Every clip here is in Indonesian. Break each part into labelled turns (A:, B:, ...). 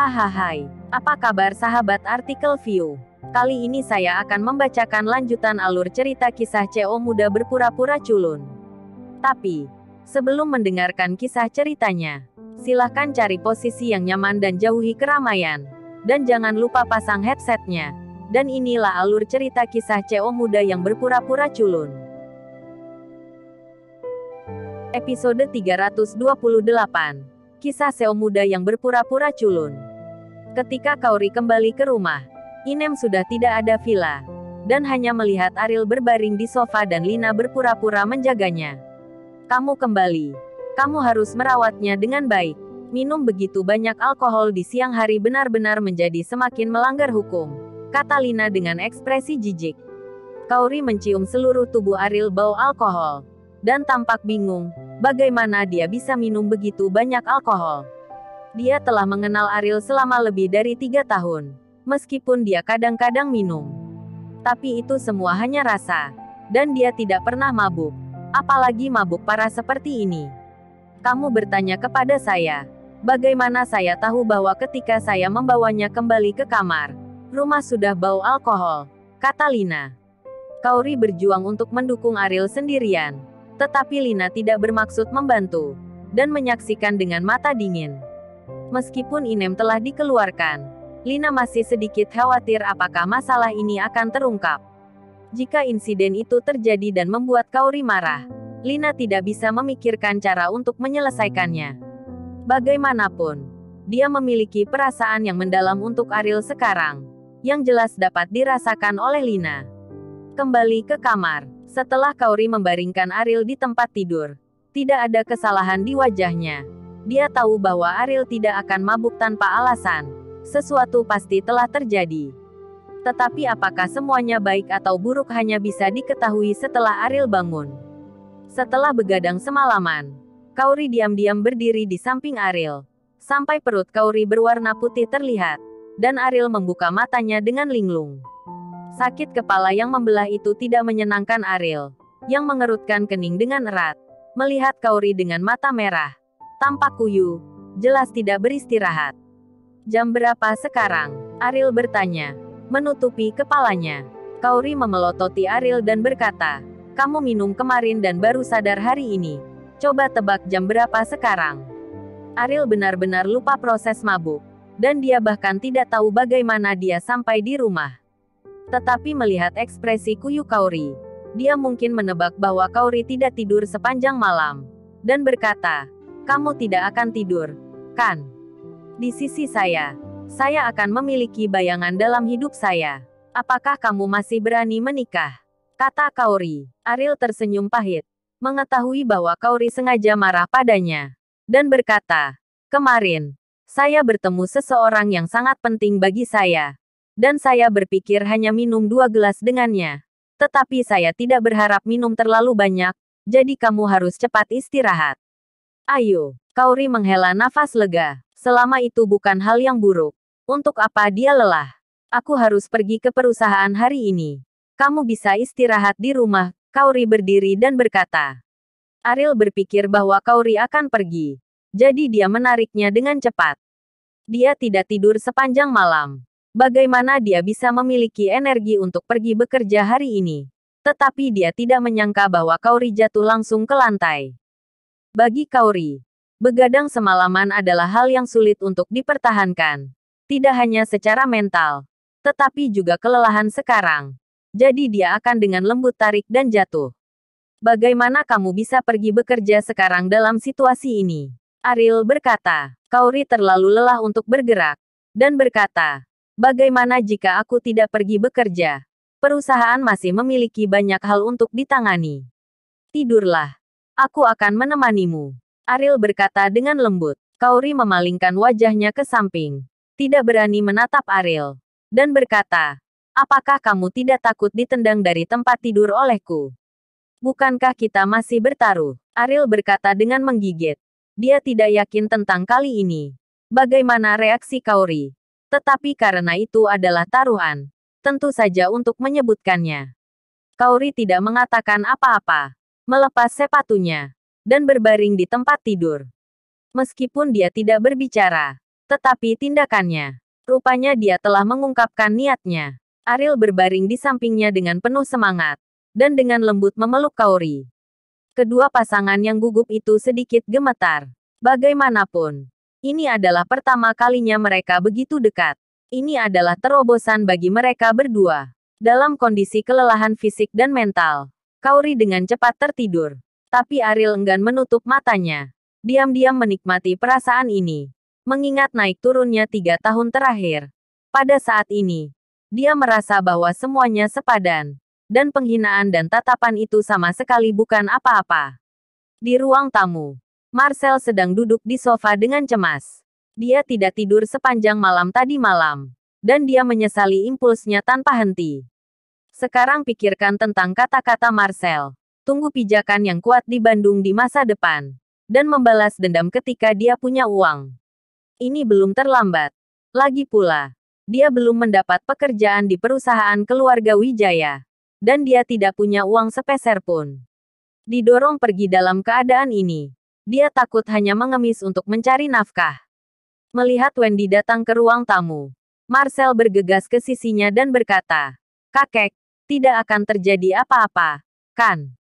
A: Hahaha, apa kabar sahabat artikel view? Kali ini saya akan membacakan lanjutan alur cerita kisah CO muda berpura-pura culun. Tapi, sebelum mendengarkan kisah ceritanya, silahkan cari posisi yang nyaman dan jauhi keramaian. Dan jangan lupa pasang headsetnya. Dan inilah alur cerita kisah CO muda yang berpura-pura culun. Episode 328. Kisah CO muda yang berpura-pura culun. Ketika Kaori kembali ke rumah, Inem sudah tidak ada villa, dan hanya melihat Ariel berbaring di sofa dan Lina berpura-pura menjaganya. Kamu kembali. Kamu harus merawatnya dengan baik. Minum begitu banyak alkohol di siang hari benar-benar menjadi semakin melanggar hukum, kata Lina dengan ekspresi jijik. Kaori mencium seluruh tubuh Ariel bau alkohol, dan tampak bingung, bagaimana dia bisa minum begitu banyak alkohol. Dia telah mengenal Ariel selama lebih dari 3 tahun. Meskipun dia kadang-kadang minum. Tapi itu semua hanya rasa. Dan dia tidak pernah mabuk. Apalagi mabuk parah seperti ini. Kamu bertanya kepada saya. Bagaimana saya tahu bahwa ketika saya membawanya kembali ke kamar, rumah sudah bau alkohol, kata Lina. Kaori berjuang untuk mendukung Ariel sendirian. Tetapi Lina tidak bermaksud membantu. Dan menyaksikan dengan mata dingin. Meskipun Inem telah dikeluarkan, Lina masih sedikit khawatir apakah masalah ini akan terungkap. Jika insiden itu terjadi dan membuat Kaori marah, Lina tidak bisa memikirkan cara untuk menyelesaikannya. Bagaimanapun, dia memiliki perasaan yang mendalam untuk Ariel sekarang, yang jelas dapat dirasakan oleh Lina. Kembali ke kamar, setelah Kaori membaringkan Ariel di tempat tidur, tidak ada kesalahan di wajahnya. Dia tahu bahwa Ariel tidak akan mabuk tanpa alasan. Sesuatu pasti telah terjadi. Tetapi apakah semuanya baik atau buruk hanya bisa diketahui setelah Ariel bangun. Setelah begadang semalaman, Kaori diam-diam berdiri di samping Ariel. Sampai perut Kaori berwarna putih terlihat. Dan Ariel membuka matanya dengan linglung. Sakit kepala yang membelah itu tidak menyenangkan Ariel, yang mengerutkan kening dengan erat. Melihat Kaori dengan mata merah. Tampak kuyu, jelas tidak beristirahat. Jam berapa sekarang? Ariel bertanya, menutupi kepalanya. Kaori memelototi Ariel dan berkata, kamu minum kemarin dan baru sadar hari ini. Coba tebak jam berapa sekarang. Ariel benar-benar lupa proses mabuk. Dan dia bahkan tidak tahu bagaimana dia sampai di rumah. Tetapi melihat ekspresi kuyu Kaori, dia mungkin menebak bahwa Kaori tidak tidur sepanjang malam. Dan berkata, kamu tidak akan tidur, kan? Di sisi saya akan memiliki bayangan dalam hidup saya. Apakah kamu masih berani menikah? Kata Kaori. Ariel tersenyum pahit, mengetahui bahwa Kaori sengaja marah padanya. Dan berkata, kemarin, saya bertemu seseorang yang sangat penting bagi saya. Dan saya berpikir hanya minum 2 gelas dengannya. Tetapi saya tidak berharap minum terlalu banyak, jadi kamu harus cepat istirahat. Ayo, Kaori menghela nafas lega. Selama itu bukan hal yang buruk. Untuk apa dia lelah? Aku harus pergi ke perusahaan hari ini. Kamu bisa istirahat di rumah. Kaori berdiri dan berkata. Ariel berpikir bahwa Kaori akan pergi. Jadi dia menariknya dengan cepat. Dia tidak tidur sepanjang malam. Bagaimana dia bisa memiliki energi untuk pergi bekerja hari ini? Tetapi dia tidak menyangka bahwa Kaori jatuh langsung ke lantai. Bagi Kaori, begadang semalaman adalah hal yang sulit untuk dipertahankan. Tidak hanya secara mental, tetapi juga kelelahan sekarang. Jadi dia akan dengan lembut tarik dan jatuh. Bagaimana kamu bisa pergi bekerja sekarang dalam situasi ini? Ariel berkata, Kaori terlalu lelah untuk bergerak. Dan berkata, bagaimana jika aku tidak pergi bekerja? Perusahaan masih memiliki banyak hal untuk ditangani. Tidurlah. Aku akan menemanimu. Ariel berkata dengan lembut. Kaori memalingkan wajahnya ke samping. Tidak berani menatap Ariel. Dan berkata, apakah kamu tidak takut ditendang dari tempat tidur olehku? Bukankah kita masih bertaruh? Ariel berkata dengan menggigit. Dia tidak yakin tentang kali ini. Bagaimana reaksi Kaori? Tetapi karena itu adalah taruhan. Tentu saja untuk menyebutkannya. Kaori tidak mengatakan apa-apa. Melepas sepatunya, dan berbaring di tempat tidur. Meskipun dia tidak berbicara, Tetapi tindakannya, rupanya dia telah mengungkapkan niatnya. Ariel berbaring di sampingnya dengan penuh semangat, dan dengan lembut memeluk Kaori. Kedua pasangan yang gugup itu sedikit gemetar. Bagaimanapun, ini adalah pertama kalinya mereka begitu dekat. Ini adalah terobosan bagi mereka berdua. Dalam kondisi kelelahan fisik dan mental, Kaori dengan cepat tertidur. Tapi Ariel enggan menutup matanya. Diam-diam menikmati perasaan ini. Mengingat naik turunnya 3 tahun terakhir. Pada saat ini, dia merasa bahwa semuanya sepadan. Dan penghinaan dan tatapan itu sama sekali bukan apa-apa. Di ruang tamu, Marcel sedang duduk di sofa dengan cemas. Dia tidak tidur sepanjang malam tadi malam. Dan dia menyesali impulsnya tanpa henti. Sekarang pikirkan tentang kata-kata Marcel. Tunggu pijakan yang kuat di Bandung di masa depan. Dan membalas dendam ketika dia punya uang. Ini belum terlambat. Lagi pula, dia belum mendapat pekerjaan di perusahaan keluarga Wijaya. Dan dia tidak punya uang sepeser pun. Didorong pergi dalam keadaan ini. Dia takut hanya mengemis untuk mencari nafkah. Melihat Wendy datang ke ruang tamu, Marcel bergegas ke sisinya dan berkata, "Kakek, tidak akan terjadi apa-apa, kan?"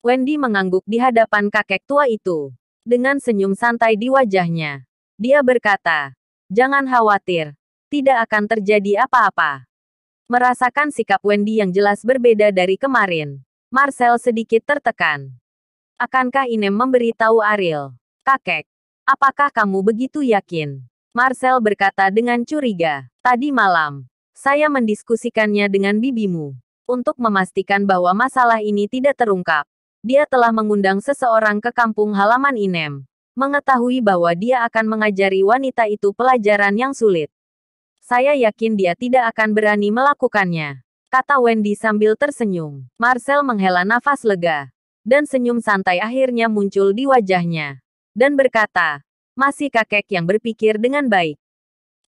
A: Wendy mengangguk di hadapan kakek tua itu. Dengan senyum santai di wajahnya. Dia berkata, "Jangan khawatir. Tidak akan terjadi apa-apa." Merasakan sikap Wendy yang jelas berbeda dari kemarin, Marcel sedikit tertekan. Akankah Inem memberitahu Ariel? "Kakek, apakah kamu begitu yakin?" Marcel berkata dengan curiga. "Tadi malam, saya mendiskusikannya dengan bibimu. Untuk memastikan bahwa masalah ini tidak terungkap. Dia telah mengundang seseorang ke kampung halaman Inem. Mengetahui bahwa dia akan mengajari wanita itu pelajaran yang sulit. Saya yakin dia tidak akan berani melakukannya," kata Wendy sambil tersenyum. Marcel menghela nafas lega. Dan senyum santai akhirnya muncul di wajahnya. Dan berkata, "Masih kakek yang berpikir dengan baik."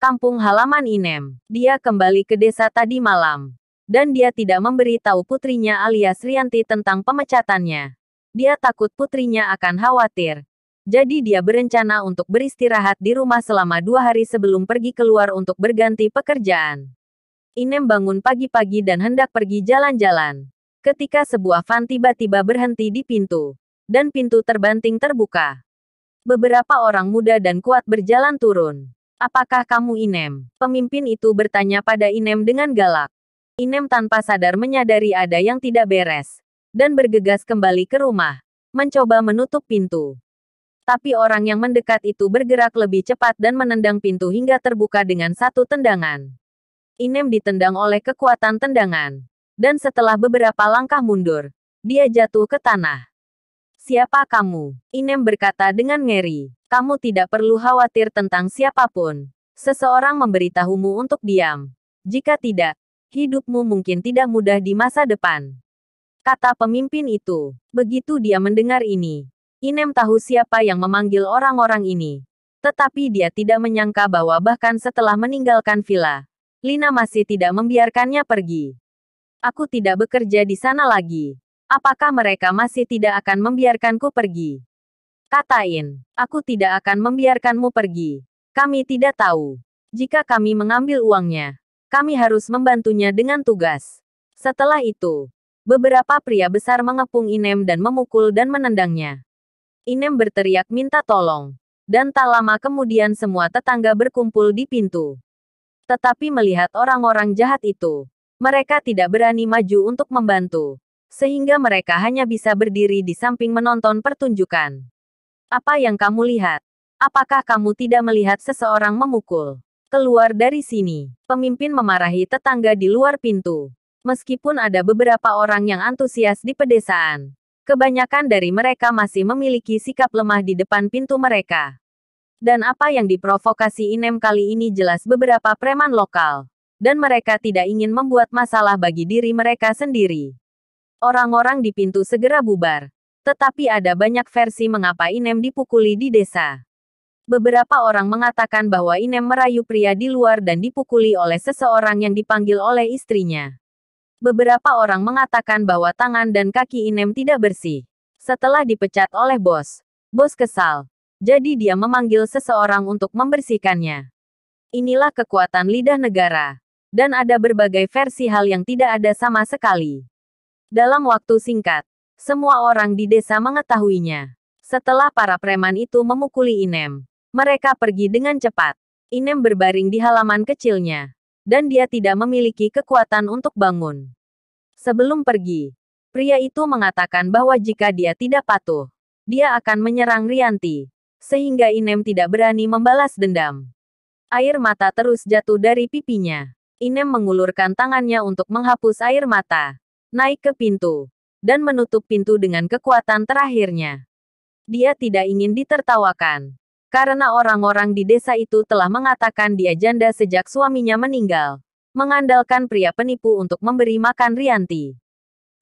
A: Kampung halaman Inem. Dia kembali ke desa tadi malam. Dan dia tidak memberitahu putrinya alias Rianti tentang pemecatannya. Dia takut putrinya akan khawatir. Jadi dia berencana untuk beristirahat di rumah selama 2 hari sebelum pergi keluar untuk berganti pekerjaan. Inem bangun pagi-pagi dan hendak pergi jalan-jalan. Ketika sebuah van tiba-tiba berhenti di pintu. Dan pintu terbanting terbuka. Beberapa orang muda dan kuat berjalan turun. "Apakah kamu Inem?" Pemimpin itu bertanya pada Inem dengan galak. Inem tanpa sadar menyadari ada yang tidak beres. Dan bergegas kembali ke rumah. Mencoba menutup pintu. Tapi orang yang mendekat itu bergerak lebih cepat dan menendang pintu hingga terbuka dengan satu tendangan. Inem ditendang oleh kekuatan tendangan. Dan setelah beberapa langkah mundur, dia jatuh ke tanah. "Siapa kamu?" Inem berkata dengan ngeri. "Kamu tidak perlu khawatir tentang siapapun. Seseorang memberitahumu untuk diam. Jika tidak, hidupmu mungkin tidak mudah di masa depan," kata pemimpin itu. Begitu dia mendengar ini, Inem tahu siapa yang memanggil orang-orang ini. Tetapi dia tidak menyangka bahwa bahkan setelah meninggalkan villa, Lina masih tidak membiarkannya pergi. "Aku tidak bekerja di sana lagi. Apakah mereka masih tidak akan membiarkanku pergi?" kata In. "Aku tidak akan membiarkanmu pergi. Kami tidak tahu. Jika kami mengambil uangnya, kami harus membantunya dengan tugas." Setelah itu, beberapa pria besar mengepung Inem dan memukul dan menendangnya. Inem berteriak minta tolong. Dan tak lama kemudian semua tetangga berkumpul di pintu. Tetapi melihat orang-orang jahat itu, mereka tidak berani maju untuk membantu. Sehingga mereka hanya bisa berdiri di samping menonton pertunjukan. "Apa yang kamu lihat? Apakah kamu tidak melihat seseorang memukul? Keluar dari sini." Pemimpin memarahi tetangga di luar pintu. Meskipun ada beberapa orang yang antusias di pedesaan, kebanyakan dari mereka masih memiliki sikap lemah di depan pintu mereka. Dan apa yang diprovokasi Inem kali ini jelas beberapa preman lokal. Dan mereka tidak ingin membuat masalah bagi diri mereka sendiri. Orang-orang di pintu segera bubar. Tetapi ada banyak versi mengapa Inem dipukuli di desa. Beberapa orang mengatakan bahwa Inem merayu pria di luar dan dipukuli oleh seseorang yang dipanggil oleh istrinya. Beberapa orang mengatakan bahwa tangan dan kaki Inem tidak bersih. Setelah dipecat oleh bos kesal. Jadi dia memanggil seseorang untuk membersihkannya. Inilah kekuatan lidah negara. Dan ada berbagai versi hal yang tidak ada sama sekali. Dalam waktu singkat, semua orang di desa mengetahuinya. Setelah para preman itu memukuli Inem, mereka pergi dengan cepat. Inem berbaring di halaman kecilnya. Dan dia tidak memiliki kekuatan untuk bangun. Sebelum pergi, pria itu mengatakan bahwa jika dia tidak patuh, dia akan menyerang Rianti. Sehingga Inem tidak berani membalas dendam. Air mata terus jatuh dari pipinya. Inem mengulurkan tangannya untuk menghapus air mata, naik ke pintu, dan menutup pintu dengan kekuatan terakhirnya. Dia tidak ingin ditertawakan, karena orang-orang di desa itu telah mengatakan dia janda sejak suaminya meninggal, mengandalkan pria penipu untuk memberi makan Rianti.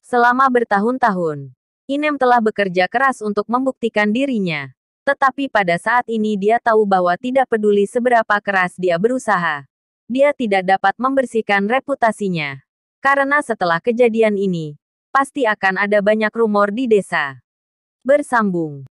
A: Selama bertahun-tahun, Inem telah bekerja keras untuk membuktikan dirinya. Tetapi pada saat ini dia tahu bahwa tidak peduli seberapa keras dia berusaha, dia tidak dapat membersihkan reputasinya. Karena setelah kejadian ini, pasti akan ada banyak rumor di desa. Bersambung.